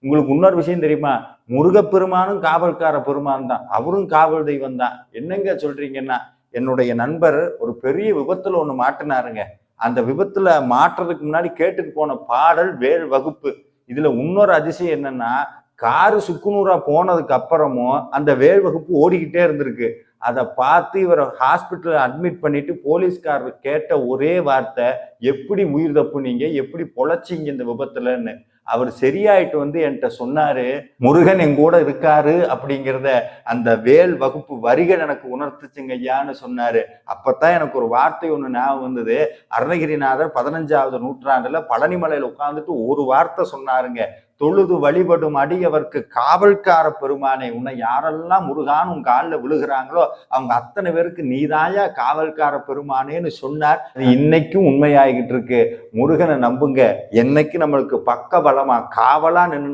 உங்களுக்கு இன்னொரு விஷயம் தெரியுமா? முருகப்பெருமானும் காவல்கார பெருமான் தான். அவரும் காவல் தெய்வம் தான். என்னங்க சொல்றீங்கன்னா, என்னுடைய நண்பர் ஒரு பெரிய விபத்துல ஒண்ணு மாட்டுனாருங்க. அந்த விபத்துல மாட்டுறதுக்கு முன்னாடி கேட்டுட்டு போன பாடல் வேல் வகுப்பு. இதுல இன்னொரு அதிசயம் என்னன்னா, காரு சுக்குநூறா போனதுக்கு அப்புறமும் அந்த வேல் வகுப்பு ஓடிக்கிட்டே இருந்திருக்கு. அத பார்த்து இவர ஹாஸ்பிட்டல்ல அட்மிட் பண்ணிட்டு போலீஸ்காரர் கேட்ட ஒரே வார்த்தை, "எப்படி உயிர் தப்புனீங்க? எப்படி பொழச்சீங்க இந்த விபத்துலன்னு?" அவர் சரியாயிட்டு வந்து என்கிட்ட சொன்னாரு, "முருகன் என் கூட இருக்காரு" அப்படிங்கிறத அந்த வேல் வகுப்பு வரிகள் எனக்கு உணர்த்துச்சுங்க ஐயான்னு சொன்னாரு. அப்பதான் எனக்கு ஒரு வார்த்தை ஒண்ணு ஞாபகம் வந்தது. அருணகிரிநாதர் 15வது நூற்றாண்டுல பழனிமலையில உட்கார்ந்துட்டு ஒரு வார்த்தை சொன்னாருங்க. தொழுது வழிபடும் அடியவர்க்கு காவல்கார பெருமானே, உன்னை யாரெல்லாம் முருகான்னு உன் காலில் விழுகிறாங்களோ அவங்க அத்தனை பேருக்கு நீதாயா காவல்கார பெருமானேன்னு சொன்னார். அது இன்னைக்கும் உண்மையாகிட்டு இருக்கு. முருகனை நம்புங்க. என்னைக்கு நம்மளுக்கு பக்க பலமா காவலா நின்று